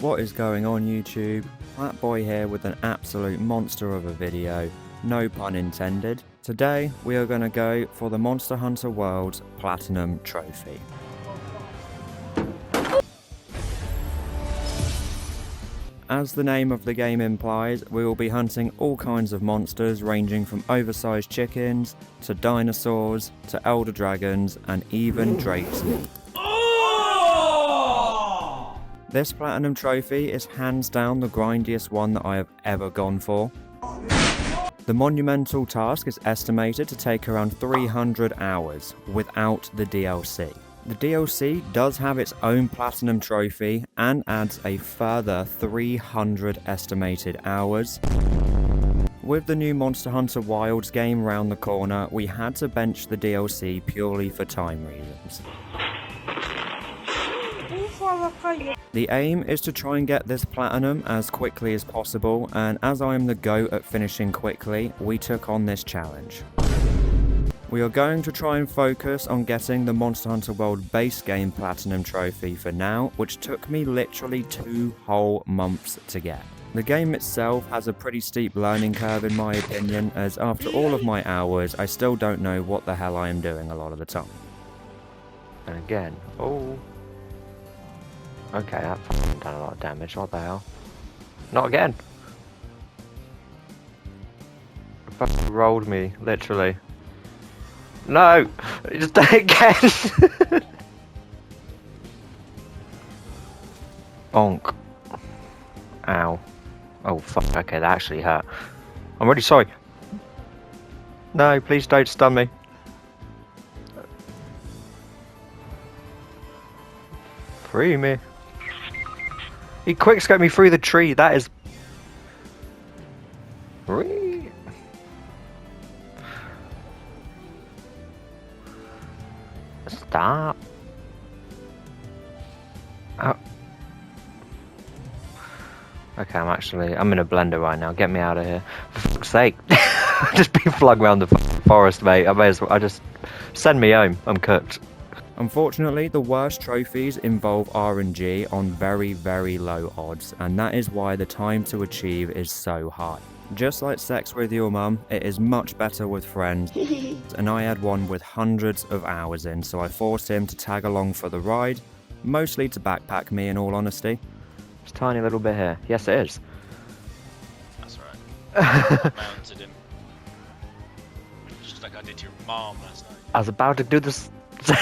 What is going on YouTube? Flatboy here with an absolute monster of a video, no pun intended. Today we are going to go for the Monster Hunter World's Platinum Trophy. As the name of the game implies, we will be hunting all kinds of monsters ranging from oversized chickens, to dinosaurs, to elder dragons, and even drake's meat. This Platinum Trophy is hands down the grindiest one that I have ever gone for. The monumental task is estimated to take around 300 hours without the DLC. The DLC does have its own Platinum Trophy and adds a further 300 estimated hours. With the new Monster Hunter Wilds game round the corner, we had to bench the DLC purely for time reasons. The aim is to try and get this Platinum as quickly as possible, and as I am the GOAT at finishing quickly, we took on this challenge. We are going to try and focus on getting the Monster Hunter World base game Platinum Trophy for now, which took me literally 2 whole months to get. The game itself has a pretty steep learning curve in my opinion, as after all of my hours, I still don't know what the hell I am doing a lot of the time. And again, oh. Okay, that fucking done a lot of damage, what the hell? Not again! It fucking rolled me, literally. No! Just do it again! Bonk. Ow. Oh fuck, okay, that actually hurt. I'm really sorry. No, please don't stun me. Free me. He quickscoped me through the tree, that is... Free. Stop. Oh. Okay, I'm in a blender right now, get me out of here. For fuck's sake. I've just been flung around the forest, mate. I just... Send me home, I'm cooked. Unfortunately, the worst trophies involve RNG on very, very low odds, and that is why the time to achieve is so high. Just like sex with your mum, it is much better with friends, and I had one with hundreds of hours in, so I forced him to tag along for the ride, mostly to backpack me in all honesty. It's a tiny little bit here. Yes, it is. That's right. Mounted him. Just like I did to your mom last night. I was about to do this. You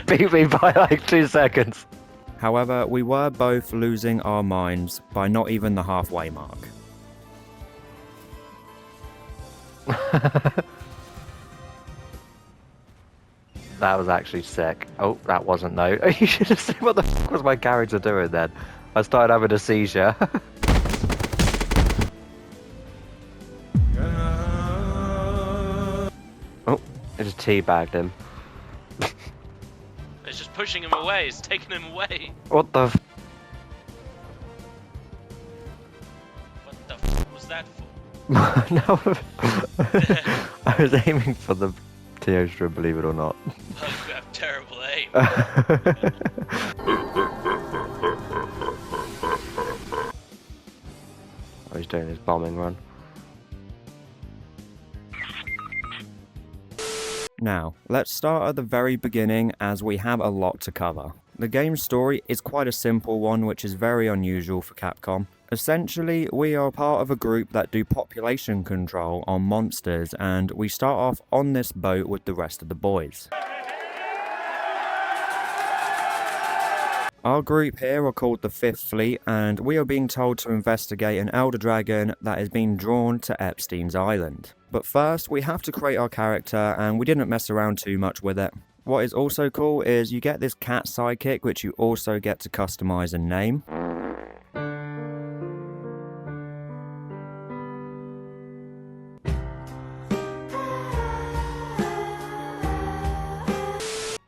beat me by like 2 seconds. However, we were both losing our minds by not even the halfway mark. That was actually sick. Oh, that wasn't though. You should have seen what the fuck was my character doing then. I started having a seizure. Oh, I just teabagged him. It's just pushing him away, it's taking him away. What the f... What the f was that for? No, I was aiming for the Teostra, believe it or not. Oh, you have terrible aim. Oh, he's doing his bombing run. Now, let's start at the very beginning as we have a lot to cover. The game's story is quite a simple one, which is very unusual for Capcom. Essentially, we are part of a group that do population control on monsters, and we start off on this boat with the rest of the boys. Our group here are called the 5th Fleet, and we are being told to investigate an elder dragon that is being drawn to Epstein's Island. But first, we have to create our character, and we didn't mess around too much with it. What is also cool is you get this cat sidekick, which you also get to customize and name.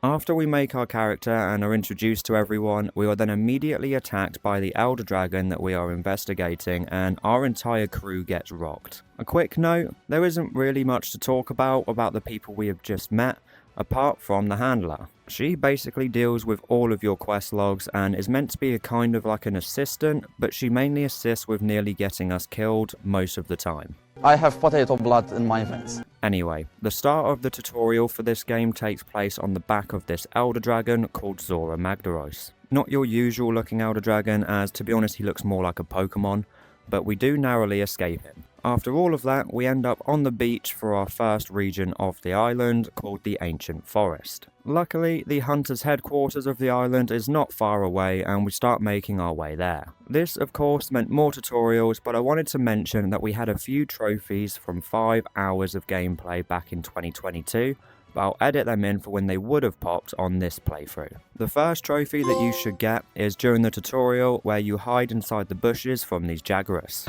After we make our character and are introduced to everyone, we are then immediately attacked by the elder dragon that we are investigating, and our entire crew gets rocked. A quick note, there isn't really much to talk about the people we have just met. apart from the handler. She basically deals with all of your quest logs and is meant to be a kind of like an assistant, but she mainly assists with nearly getting us killed most of the time. I have potato blood in my veins. Anyway, the start of the tutorial for this game takes place on the back of this Elder Dragon called Zora Magdaros. Not your usual looking Elder Dragon, as to be honest he looks more like a Pokemon, but we do narrowly escape him. After all of that, we end up on the beach for our first region of the island, called the Ancient Forest. Luckily, the hunter's headquarters of the island is not far away, and we start making our way there. This, of course, meant more tutorials, but I wanted to mention that we had a few trophies from 5 hours of gameplay back in 2022, but I'll edit them in for when they would have popped on this playthrough. The first trophy that you should get is during the tutorial, where you hide inside the bushes from these Jagras.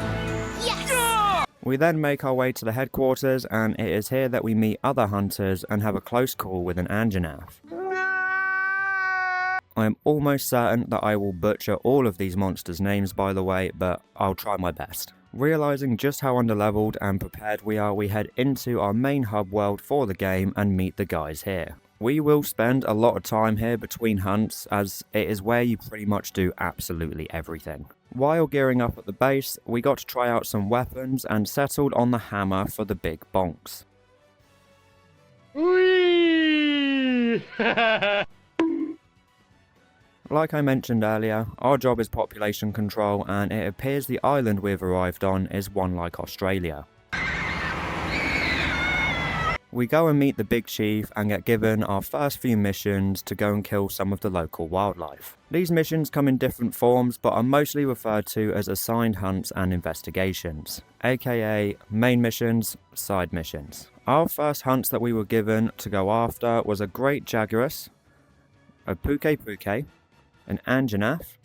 We then make our way to the headquarters, and it is here that we meet other hunters and have a close call with an Anjanath. I am almost certain that I will butcher all of these monsters' names, by the way, but I'll try my best. Realising just how underleveled and prepared we are, we head into our main hub world for the game and meet the guys here. We will spend a lot of time here between hunts, as it is where you pretty much do absolutely everything. While gearing up at the base, we got to try out some weapons and settled on the hammer for the big bonks. Like I mentioned earlier, our job is population control, and it appears the island we've arrived on is one like Australia. We go and meet the big chief and get given our first few missions to go and kill some of the local wildlife. These missions come in different forms, but are mostly referred to as assigned hunts and investigations, aka main missions, side missions. Our first hunts that we were given to go after was a Great Jaguarus, a Puke, an Anjanath,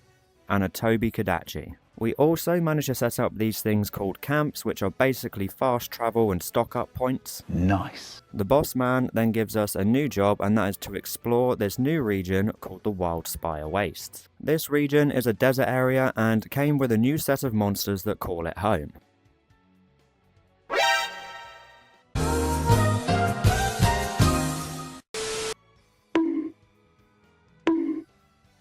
and a Toby Kadachi. We also managed to set up these things called camps, which are basically fast travel and stock up points. Nice. The boss man then gives us a new job, and that is to explore this new region called the Wildspire Wastes. This region is a desert area and came with a new set of monsters that call it home.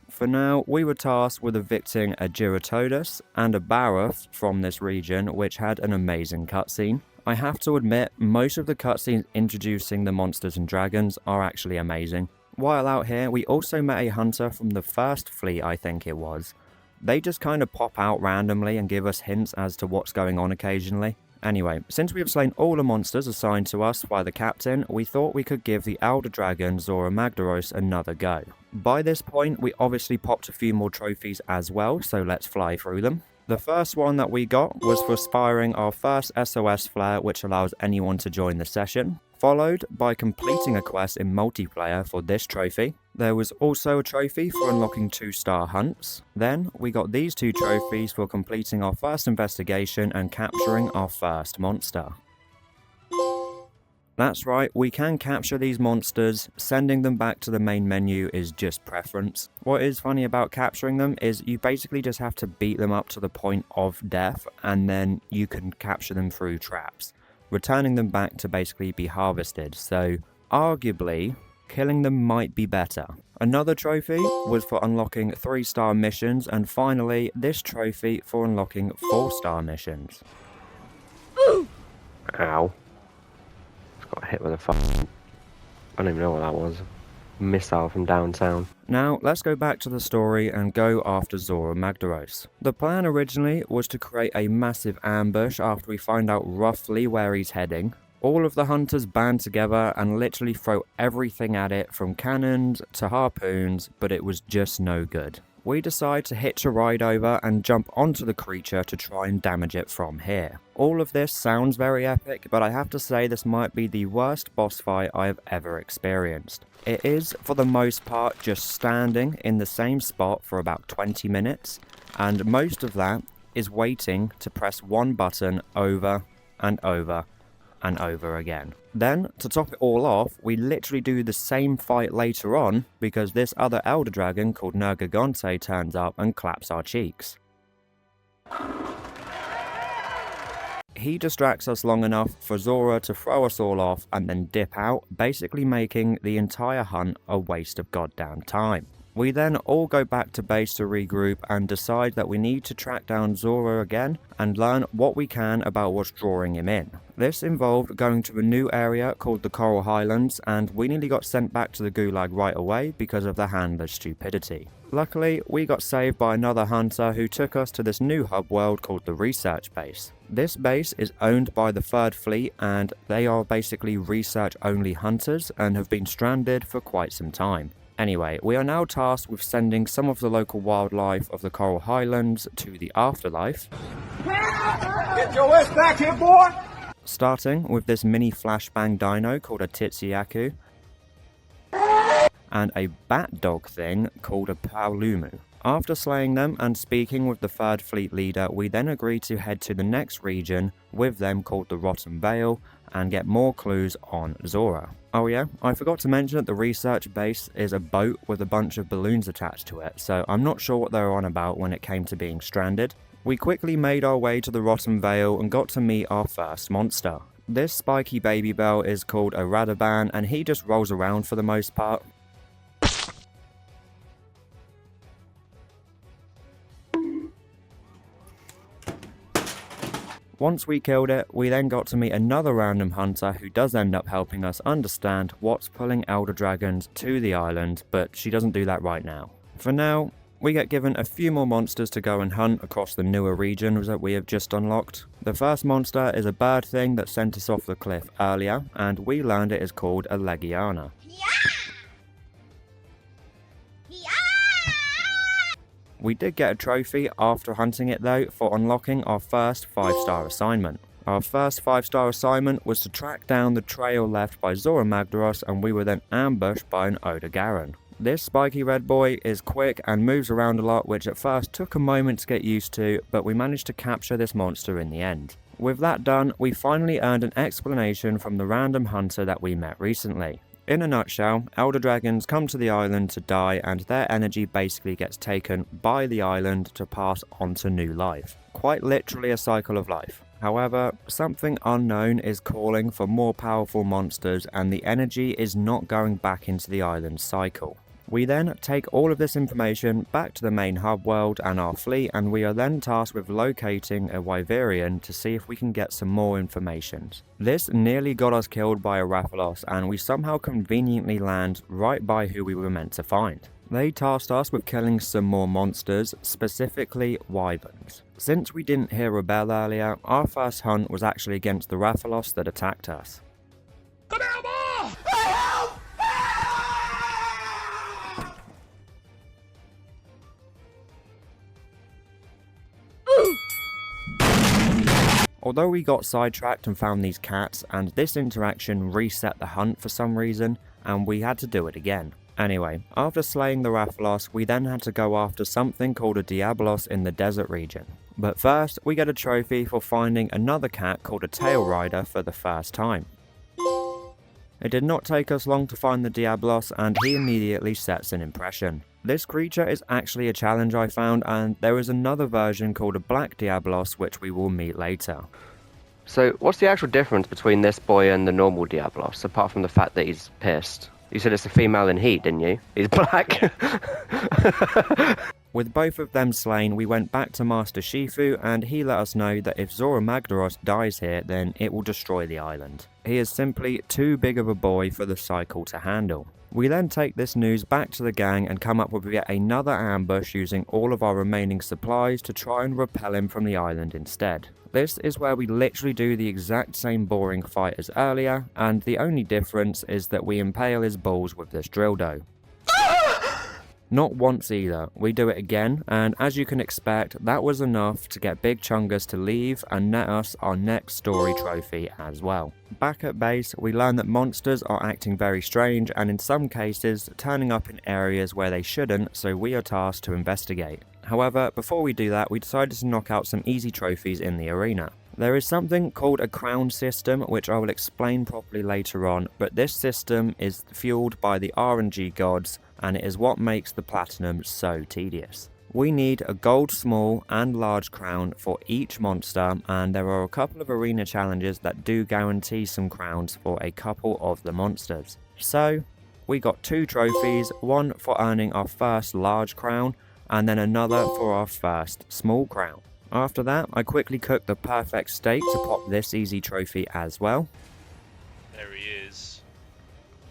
For now, we were tasked with evicting a Giratodus and a Barath from this region, which had an amazing cutscene. I have to admit, most of the cutscenes introducing the monsters and dragons are actually amazing. While out here, we also met a hunter from the first fleet, I think it was. They just kind of pop out randomly and give us hints as to what's going on occasionally. Anyway, since we have slain all the monsters assigned to us by the captain, we thought we could give the Elder Dragon Zora Magdaros another go. By this point, we obviously popped a few more trophies as well, so let's fly through them. The first one that we got was for firing our first SOS flare, which allows anyone to join the session, followed by completing a quest in multiplayer for this trophy. There was also a trophy for unlocking 2-star hunts. Then we got these 2 trophies for completing our first investigation and capturing our first monster. That's right, we can capture these monsters. Sending them back to the main menu is just preference. What is funny about capturing them is you basically just have to beat them up to the point of death, and then you can capture them through traps, returning them back to basically be harvested, so arguably, killing them might be better. Another trophy was for unlocking 3-star missions, and finally, this trophy for unlocking 4-star missions. Ow. Got hit with a fucking... I don't even know what that was. Missile from downtown. Now, let's go back to the story and go after Zora Magdaros. The plan originally was to create a massive ambush after we find out roughly where he's heading. All of the hunters band together and literally throw everything at it, from cannons to harpoons, but it was just no good. We decide to hitch a ride over and jump onto the creature to try and damage it from here. All of this sounds very epic, but I have to say this might be the worst boss fight I have ever experienced. It is, for the most part, just standing in the same spot for about 20 minutes, and most of that is waiting to press one button over and over and over again. Then, to top it all off, we literally do the same fight later on because this other Elder Dragon called Nergigante turns up and claps our cheeks. He distracts us long enough for Zora to throw us all off and then dip out, basically making the entire hunt a waste of goddamn time. We then all go back to base to regroup and decide that we need to track down Zora again and learn what we can about what's drawing him in. This involved going to a new area called the Coral Highlands, and we nearly got sent back to the Gulag right away because of the handler's stupidity. Luckily, we got saved by another hunter who took us to this new hub world called the Research Base. This base is owned by the 3rd Fleet, and they are basically research-only hunters and have been stranded for quite some time. Anyway, we are now tasked with sending some of the local wildlife of the Coral Highlands to the afterlife. Get your ass back here, boy! Starting with this mini flashbang dino called a Titsiaku, and a bat dog thing called a Paulumu. After slaying them and speaking with the 3rd Fleet leader, we then agree to head to the next region with them called the Rotten Vale and get more clues on Zora. Oh yeah, I forgot to mention that the research base is a boat with a bunch of balloons attached to it, so I'm not sure what they were on about when it came to being stranded. We quickly made our way to the Rotten Vale and got to meet our first monster. This spiky baby bell is called a Radaban, and he just rolls around for the most part. Once we killed it, we then got to meet another random hunter who does end up helping us understand what's pulling elder dragons to the island, but she doesn't do that right now. For now, we get given a few more monsters to go and hunt across the newer regions that we have just unlocked. The first monster is a bird thing that sent us off the cliff earlier, and we learned it is called a Legiana. We did get a trophy after hunting it though for unlocking our first 5-star assignment. Our first 5-star assignment was to track down the trail left by Zora Magdaros, and we were then ambushed by an Odogaron. This spiky red boy is quick and moves around a lot, which at first took a moment to get used to, but we managed to capture this monster in the end. With that done, we finally earned an explanation from the random hunter that we met recently. In a nutshell, elder dragons come to the island to die, and their energy basically gets taken by the island to pass on to new life. Quite literally a cycle of life. However, something unknown is calling for more powerful monsters, and the energy is not going back into the island's cycle. We then take all of this information back to the main hub world and our fleet, and we are then tasked with locating a Wyverian to see if we can get some more information. This nearly got us killed by a Rathalos, and we somehow conveniently land right by who we were meant to find. They tasked us with killing some more monsters, specifically wyverns. Since we didn't hear a bell earlier, our first hunt was actually against the Rathalos that attacked us. Although we got sidetracked and found these cats, and this interaction reset the hunt for some reason, and we had to do it again. Anyway, after slaying the Rathalos, we then had to go after something called a Diablos in the desert region. But first, we get a trophy for finding another cat called a Tail Rider for the first time. It did not take us long to find the Diablos, and he immediately sets an impression. This creature is actually a challenge I found, and there is another version called a Black Diablos which we will meet later. So, what's the actual difference between this boy and the normal Diablos, apart from the fact that he's pissed? You said it's a female in heat, didn't you? He's black. With both of them slain, we went back to Master Shifu, and he let us know that if Zora Magdaros dies here, then it will destroy the island. He is simply too big of a boy for the cycle to handle. We then take this news back to the gang and come up with yet another ambush using all of our remaining supplies to try and repel him from the island instead. This is where we literally do the exact same boring fight as earlier, and the only difference is that we impale his balls with this dildo. Not once either, we do it again, and as you can expect, that was enough to get Big Chungus to leave and net us our next story trophy as well. Back at base, we learn that monsters are acting very strange and in some cases turning up in areas where they shouldn't, so we are tasked to investigate. However, before we do that, we decided to knock out some easy trophies in the arena. There is something called a crown system, which I will explain properly later on, but this system is fueled by the RNG gods, and it is what makes the platinum so tedious. We need a gold small and large crown for each monster, and there are a couple of arena challenges that do guarantee some crowns for a couple of the monsters. So, we got 2 trophies, one for earning our first large crown, and then another for our first small crown. After that, I quickly cooked the perfect steak to pop this easy trophy as well. There he is.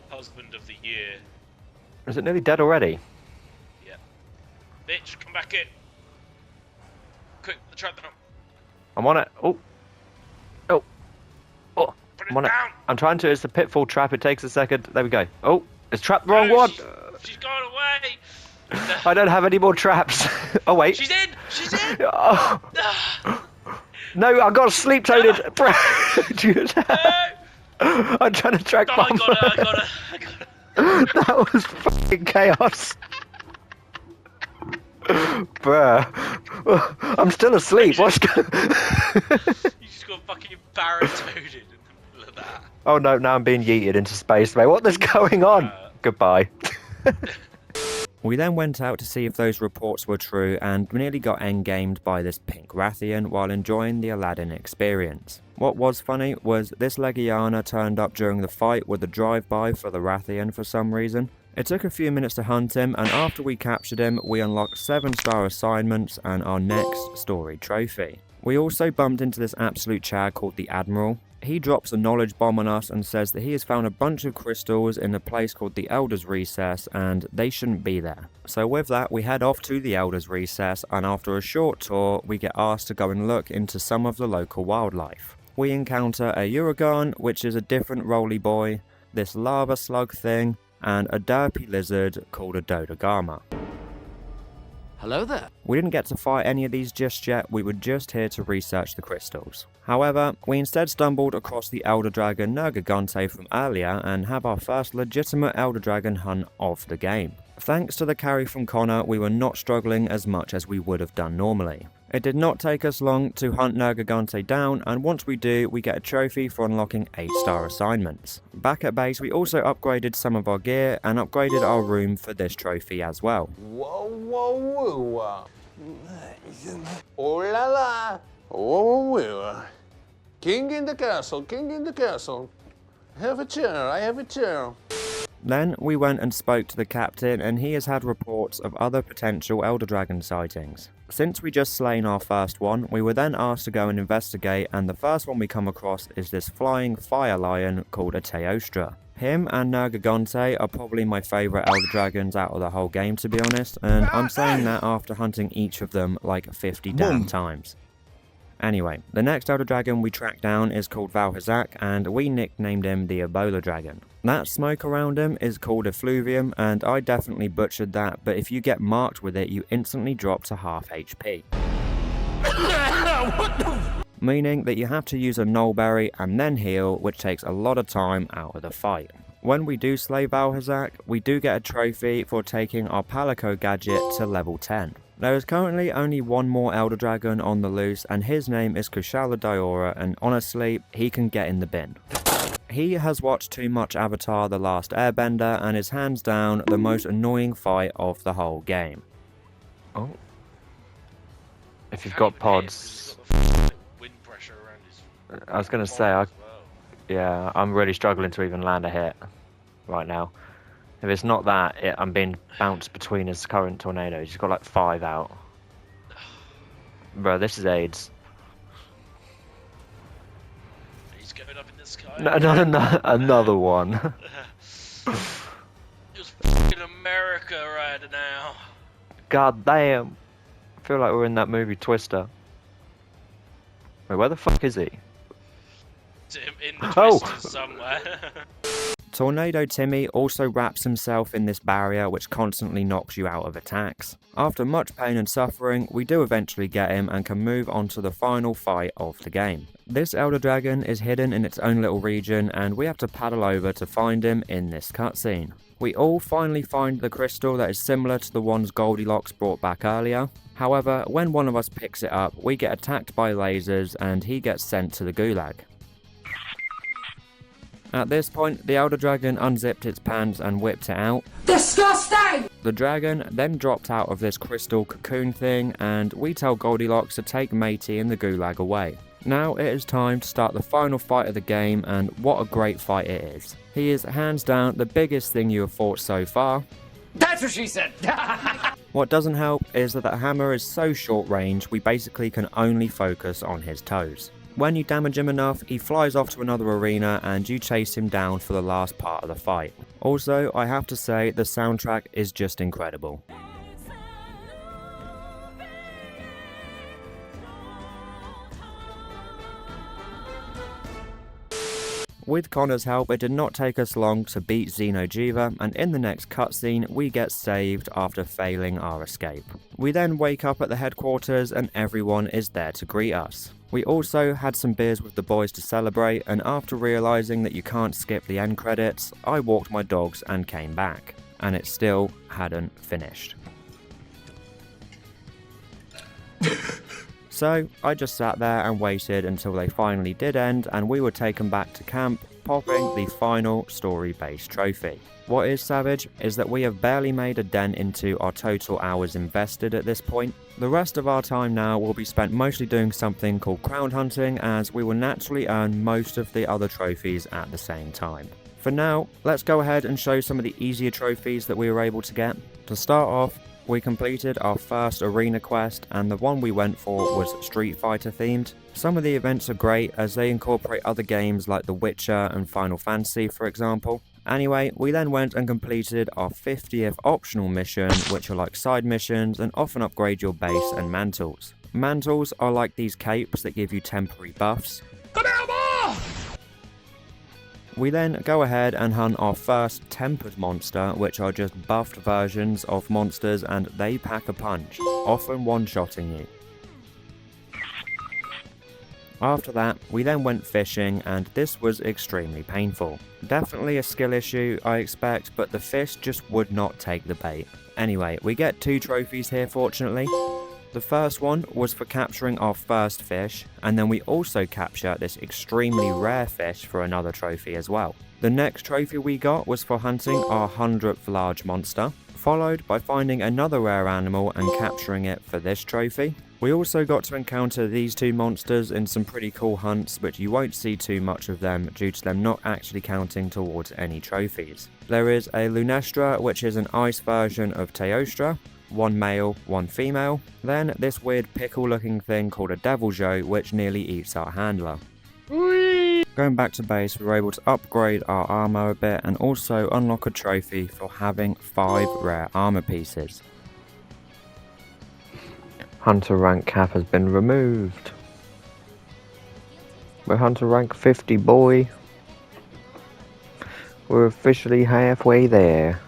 Husband of the year. Is it nearly dead already? Yeah. Bitch, come back in. Quick, trap them up. I'm on it. Oh. Oh. Oh. Put I'm it on it. down. I'm trying to. It's a pitfall trap. It takes a second. There we go. Oh. It's trapped the wrong No, one. She's gone away. I don't have any more traps. Oh, wait. She's in. She's in. Oh. Ah, No, I got sleep toted. Bro. no. I'm trying to track Oh, bomb. I got her. That was fucking chaos. Bruh. I'm still asleep. What's going You just got fucking barrel-toaded in the middle of that. Oh no, now I'm being yeeted into space, mate. What is going on? Goodbye. We then went out to see if those reports were true and nearly got endgamed by this pink Rathian while enjoying the Aladdin experience. What was funny was this Legiana turned up during the fight with a drive-by for the Rathian for some reason. It took a few minutes to hunt him, and after we captured him, we unlocked 7-star assignments and our next story trophy. We also bumped into this absolute Chad called the Admiral. He drops a knowledge bomb on us and says that he has found a bunch of crystals in a place called the Elder's Recess and they shouldn't be there. So with that, we head off to the Elder's Recess, and after a short tour, we get asked to go and look into some of the local wildlife. We encounter a Uragon, which is a different roly boy, this lava slug thing, and a derpy lizard called a Dodogama. Hello there. We didn't get to fight any of these just yet, we were just here to research the crystals. However, we instead stumbled across the Elder Dragon Nergigante from earlier and have our first legitimate Elder Dragon hunt of the game. Thanks to the carry from Connor, we were not struggling as much as we would have done normally. It did not take us long to hunt Nergigante down, and once we do, we get a trophy for unlocking 8-star assignments. Back at base, we also upgraded some of our gear and upgraded our room for this trophy as well. Whoa, whoa, whoa. Oh la la. Oh, whoa. King in the castle, king in the castle. Have a chair, I have a chair. Then we went and spoke to the captain, and he has had reports of other potential Elder Dragon sightings. Since we just slain our first one, we were then asked to go and investigate, and the first one we come across is this flying fire lion called a Teostra. Him and Nergigante are probably my favourite Elder Dragons out of the whole game, to be honest, and I'm saying that after hunting each of them like 50 damn times. Anyway, the next Elder Dragon we tracked down is called Valhazak, and we nicknamed him the Ebola Dragon. That smoke around him is called Effluvium, and I definitely butchered that, but if you get marked with it, you instantly drop to half HP. Meaning that you have to use a Nullberry and then heal, which takes a lot of time out of the fight. When we do slay Valhazak, we do get a trophy for taking our Palico gadget to level 10. There is currently only one more Elder Dragon on the loose, and his name is Kushala Diora, and honestly, he can get in the bin. He has watched too much Avatar The Last Airbender and is hands down the most annoying fight of the whole game. Oh. If you've Can't got even hit him 'cause pods, he's got the fucking wind pressure around his I was gonna say, forehead as well. yeah, I'm really struggling to even land a hit right now. If it's not that, I'm being bounced between his current tornadoes. He's got like 5 out. Bro, this is AIDS. He's going up in the sky. No, another one. Just fucking America right now. God damn. I feel like we're in that movie Twister. Wait, where the fuck is he? It's him in the Oh. twisters somewhere. Tornado Timmy also wraps himself in this barrier which constantly knocks you out of attacks. After much pain and suffering, we do eventually get him and can move on to the final fight of the game. This Elder Dragon is hidden in its own little region, and we have to paddle over to find him in this cutscene. We all finally find the crystal that is similar to the ones Goldilocks brought back earlier. However, when one of us picks it up, we get attacked by lasers and he gets sent to the gulag. At this point, the Elder Dragon unzipped its pants and whipped it out. Disgusting! The dragon then dropped out of this crystal cocoon thing, and we tell Goldilocks to take Matey and the gulag away. Now it is time to start the final fight of the game, and what a great fight it is. He is hands down the biggest thing you have fought so far. That's what she said! What doesn't help is that the hammer is so short range, we basically can only focus on his toes. When you damage him enough, he flies off to another arena and you chase him down for the last part of the fight. Also, I have to say, the soundtrack is just incredible. With Connor's help, it did not take us long to beat Xeno'jiiva, and in the next cutscene, we get saved after failing our escape. We then wake up at the headquarters and everyone is there to greet us. We also had some beers with the boys to celebrate, and after realising that you can't skip the end credits, I walked my dogs and came back. And it still hadn't finished. So, I just sat there and waited until they finally did end and we were taken back to camp, popping the final story-based trophy. What is savage is that we have barely made a dent into our total hours invested at this point. The rest of our time now will be spent mostly doing something called crown hunting, as we will naturally earn most of the other trophies at the same time. For now, let's go ahead and show some of the easier trophies that we were able to get. To start off, we completed our first arena quest, and the one we went for was Street Fighter themed. Some of the events are great as they incorporate other games like The Witcher and Final Fantasy, for example. Anyway, we then went and completed our 50th optional mission, which are like side missions and often upgrade your base and mantles. Mantles are like these capes that give you temporary buffs. We then go ahead and hunt our first tempered monster, which are just buffed versions of monsters, and they pack a punch, often one-shotting you. After that, we then went fishing, and this was extremely painful. Definitely a skill issue, I expect, but the fish just would not take the bait. Anyway, we get 2 trophies here, fortunately. The first one was for capturing our first fish, and then we also capture this extremely rare fish for another trophy as well. The next trophy we got was for hunting our 100th large monster, followed by finding another rare animal and capturing it for this trophy. We also got to encounter these 2 monsters in some pretty cool hunts, but you won't see too much of them due to them not actually counting towards any trophies. There is a Lunestra, which is an ice version of Teostra, 1 male, 1 female. Then this weird pickle looking thing called a Devil Joe, which nearly eats our handler. Whee! Going back to base, we were able to upgrade our armor a bit and also unlock a trophy for having 5 rare armor pieces. Hunter rank cap has been removed. We're Hunter rank 50, boy. We're officially halfway there.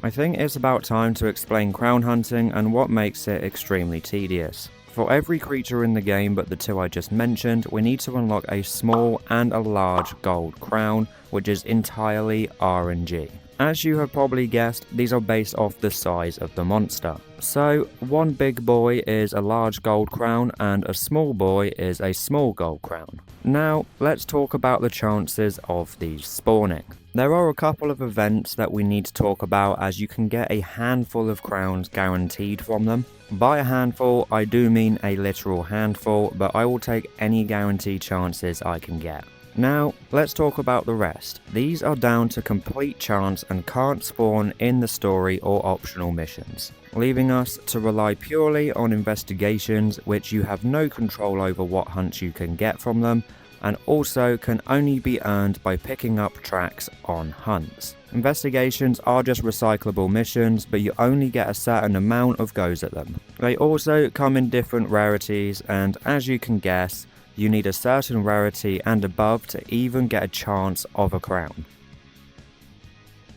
I think it's about time to explain crown hunting and what makes it extremely tedious. For every creature in the game but the 2 I just mentioned, we need to unlock a small and a large gold crown, which is entirely RNG. As you have probably guessed, these are based off the size of the monster. So, one big boy is a large gold crown and a small boy is a small gold crown. Now, let's talk about the chances of these spawning. There are a couple of events that we need to talk about, as you can get a handful of crowns guaranteed from them. By a handful, I do mean a literal handful, but I will take any guaranteed chances I can get. Now, let's talk about the rest. These are down to complete chance and can't spawn in the story or optional missions, leaving us to rely purely on investigations, which you have no control over what hunts you can get from them, and also can only be earned by picking up tracks on hunts. Investigations are just recyclable missions, but you only get a certain amount of goes at them. They also come in different rarities, and as you can guess, you need a certain rarity and above to even get a chance of a crown.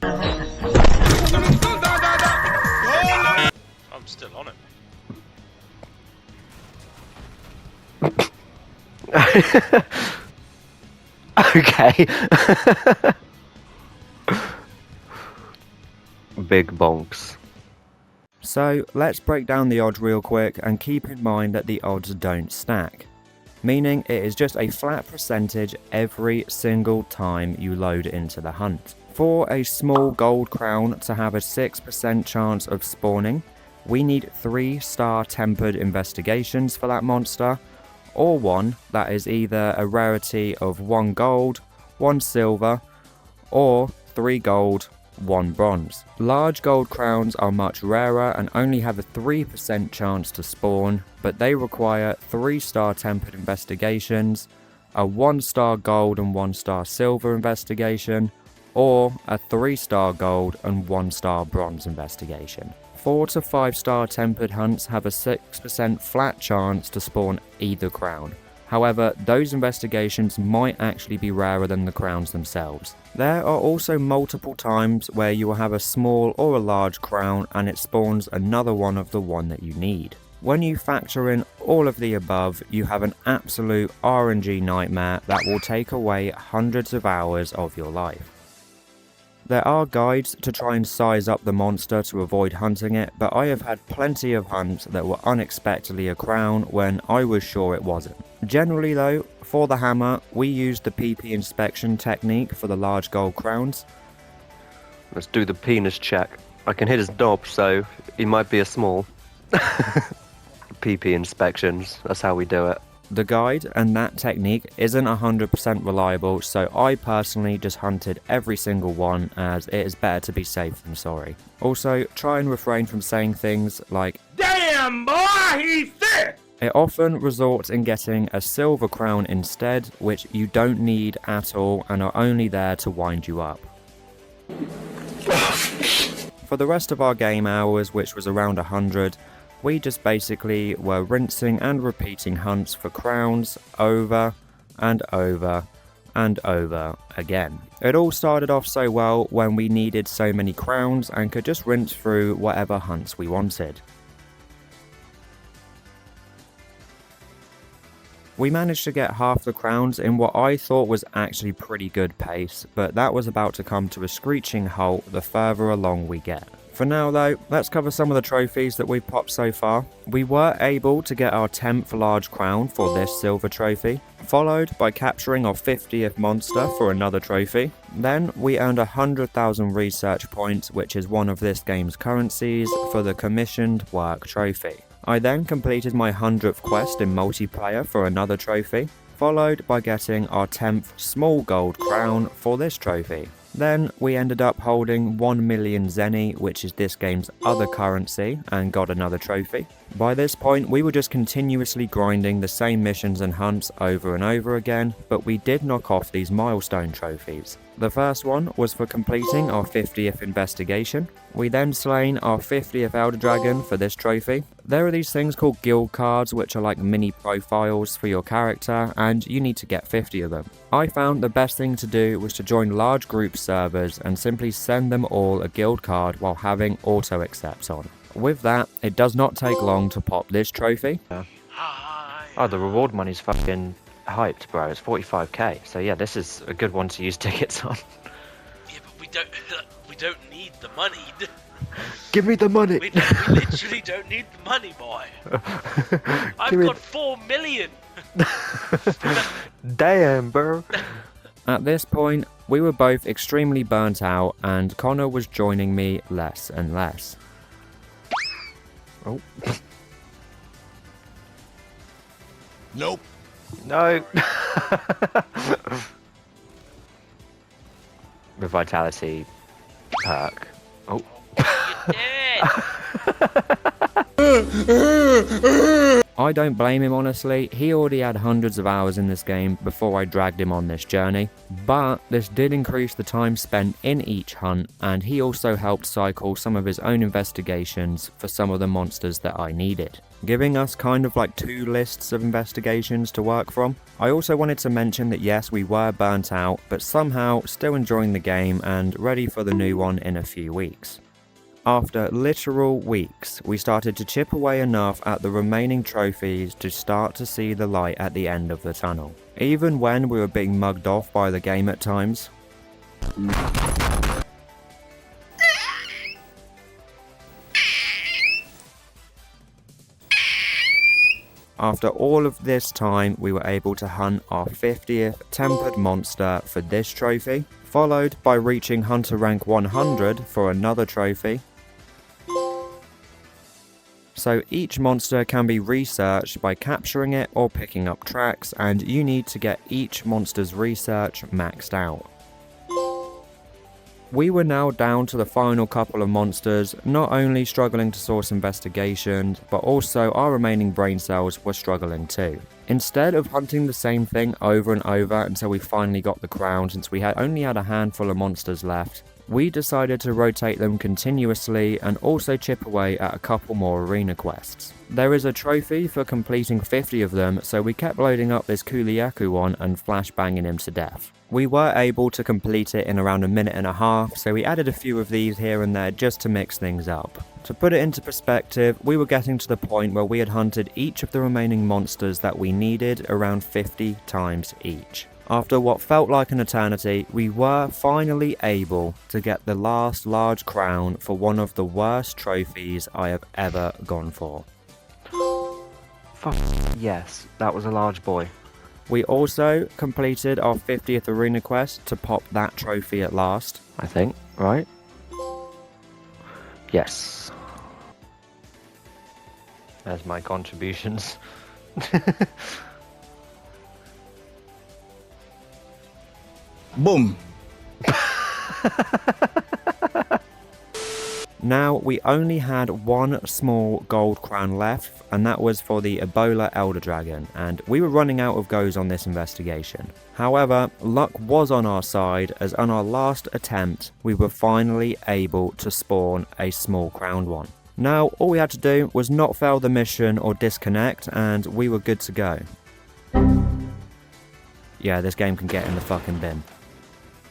I'm still on it. Okay. Big bonks. So let's break down the odds real quick and keep in mind that the odds don't stack. Meaning it is just a flat percentage every single time you load into the hunt. For a small gold crown to have a 6% chance of spawning, we need 3-star tempered investigations for that monster, or one that is either a rarity of 1 gold, 1 silver, or 3 gold, 1 bronze. Large gold crowns are much rarer and only have a 3% chance to spawn, but they require 3-star tempered investigations, a 1-star gold and 1-star silver investigation, or a 3-star gold and 1-star bronze investigation. 4 to 5-star tempered hunts have a 6% flat chance to spawn either crown. However, those investigations might actually be rarer than the crowns themselves. There are also multiple times where you will have a small or a large crown and it spawns another one of the one that you need. When you factor in all of the above, you have an absolute RNG nightmare that will take away hundreds of hours of your life. There are guides to try and size up the monster to avoid hunting it, but I have had plenty of hunts that were unexpectedly a crown when I was sure it wasn't. Generally though, for the hammer, we used the PP inspection technique for the large gold crowns. Let's do the penis check. I can hit his knob, so he might be a small. PP inspections, that's how we do it. The guide and that technique isn't 100% reliable, so I personally just hunted every single one, as it is better to be safe than sorry. Also, try and refrain from saying things like, "Damn boy, he's thick!" It often results in getting a silver crown instead, which you don't need at all and are only there to wind you up. For the rest of our game hours, which was around 100, we just basically were rinsing and repeating hunts for crowns over and over and over again. It all started off so well when we needed so many crowns and could just rinse through whatever hunts we wanted. We managed to get half the crowns in what I thought was actually pretty good pace, but that was about to come to a screeching halt the further along we get. For now though, let's cover some of the trophies that we've popped so far. We were able to get our 10th large crown for this silver trophy, followed by capturing our 50th monster for another trophy. Then we earned 100,000 research points, which is one of this game's currencies, for the commissioned work trophy. I then completed my 100th quest in multiplayer for another trophy, followed by getting our 10th small gold crown for this trophy. Then we ended up holding 1 million zenny, which is this game's other currency, and got another trophy. By this point, we were just continuously grinding the same missions and hunts over and over again, but we did knock off these milestone trophies. The first one was for completing our 50th investigation. We then slain our 50th Elder Dragon for this trophy. There are these things called guild cards, which are like mini profiles for your character, and you need to get 50 of them. I found the best thing to do was to join large group servers and simply send them all a guild card while having auto accepts on. With that, it does not take long to pop this trophy. Oh, the reward money's fucking hyped, bro. It's 45k. So yeah, this is a good one to use tickets on. Yeah, but we don't need the money. Give me the money! We literally don't need the money, boy. I've got 4 million. Damn, bro. At this point, we were both extremely burnt out, and Connor was joining me less and less. Oh. Nope. No! The vitality perk. Oh. I don't blame him, honestly. He already had hundreds of hours in this game before I dragged him on this journey, but this did increase the time spent in each hunt, and he also helped cycle some of his own investigations for some of the monsters that I needed, giving us kind of like 2 lists of investigations to work from. I also wanted to mention that yes, we were burnt out, but somehow still enjoying the game and ready for the new one in a few weeks. After literal weeks, we started to chip away enough at the remaining trophies to start to see the light at the end of the tunnel, even when we were being mugged off by the game at times. after all of this time, we were able to hunt our 50th tempered monster for this trophy, followed by reaching hunter rank 100 for another trophy. So each monster can be researched by capturing it or picking up tracks, and you need to get each monster's research maxed out. We were now down to the final couple of monsters, not only struggling to source investigations, but also our remaining brain cells were struggling too. Instead of hunting the same thing over and over until we finally got the crown, since we had only had a handful of monsters left, we decided to rotate them continuously and also chip away at a couple more arena quests. There is a trophy for completing 50 of them, so we kept loading up this Kuliaku one and flashbanging him to death. We were able to complete it in around a minute and a half, so we added a few of these here and there just to mix things up. To put it into perspective, we were getting to the point where we had hunted each of the remaining monsters that we needed around 50 times each. After what felt like an eternity, we were finally able to get the last large crown for one of the worst trophies I have ever gone for. Fuck yes, that was a large boy. We also completed our 50th arena quest to pop that trophy at last. I think, right? Yes. There's my contributions. Boom. Now, we only had one small gold crown left, and that was for the Ebola Elder Dragon, and we were running out of goes on this investigation. However, luck was on our side, as on our last attempt, we were finally able to spawn a small crowned one. Now, all we had to do was not fail the mission or disconnect, and we were good to go. Yeah, this game can get in the fucking bin.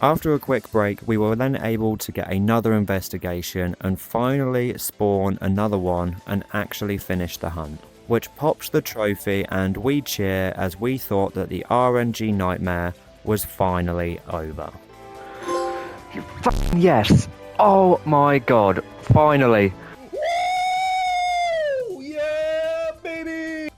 After a quick break, we were then able to get another investigation and finally spawn another one and actually finish the hunt, which pops the trophy, and we cheer as we thought that the RNG nightmare was finally over. Yes! Oh my god, finally!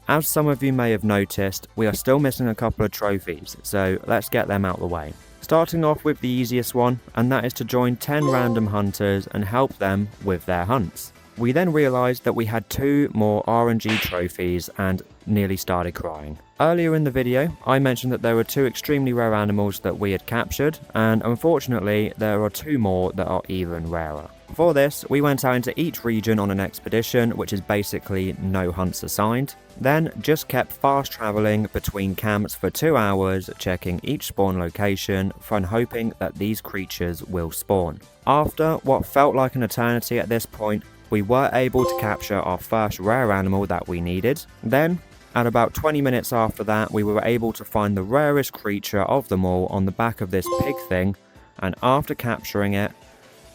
As some of you may have noticed, we are still missing a couple of trophies, so let's get them out the way. Starting off with the easiest one, and that is to join 10 random hunters and help them with their hunts. We then realised that we had 2 more RNG trophies and nearly started crying. Earlier in the video, I mentioned that there were 2 extremely rare animals that we had captured, and unfortunately there are 2 more that are even rarer. For this, we went out into each region on an expedition, which is basically no hunts assigned, then just kept fast travelling between camps for 2 hours, checking each spawn location and hoping that these creatures will spawn. After what felt like an eternity at this point, we were able to capture our first rare animal that we needed. Then, at about 20 minutes after that, we were able to find the rarest creature of them all on the back of this pig thing, and after capturing it,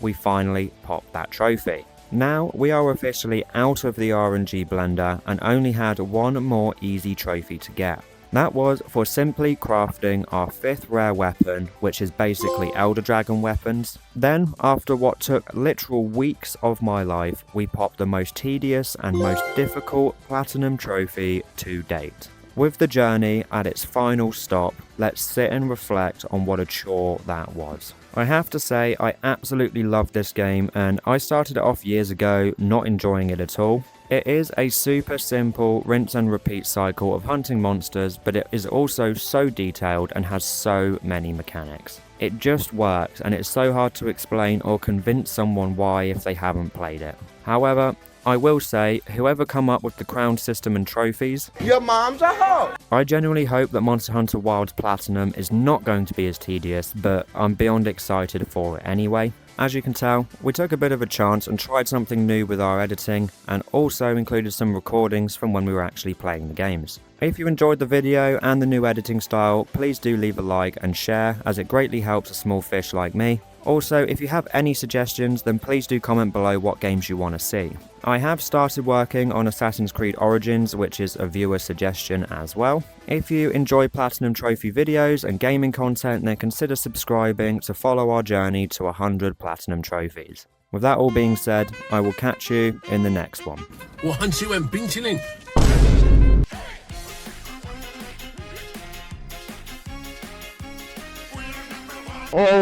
we finally popped that trophy. Now we are officially out of the RNG blender and only had one more easy trophy to get. That was for simply crafting our 5th rare weapon, which is basically Elder Dragon weapons. Then, after what took literal weeks of my life, we popped the most tedious and most difficult platinum trophy to date. With the journey at its final stop, let's sit and reflect on what a chore that was. I have to say, I absolutely love this game, and I started it off years ago not enjoying it at all. It is a super simple rinse and repeat cycle of hunting monsters, but it is also so detailed and has so many mechanics. It just works, and it's so hard to explain or convince someone why if they haven't played it. However, I will say, whoever come up with the crown system and trophies, Your mom's a hoe! I genuinely hope that Monster Hunter Wilds Platinum is not going to be as tedious, but I'm beyond excited for it anyway. As you can tell, we took a bit of a chance and tried something new with our editing, and also included some recordings from when we were actually playing the games. If you enjoyed the video and the new editing style, please do leave a like and share, as it greatly helps a small fish like me. Also, if you have any suggestions, then please do comment below what games you want to see. I have started working on Assassin's Creed Origins, which is a viewer suggestion as well. If you enjoy Platinum Trophy videos and gaming content, then consider subscribing to follow our journey to 100 Platinum Trophies. With that all being said, I will catch you in the next one. 我很喜欢冰淇淋。Oh.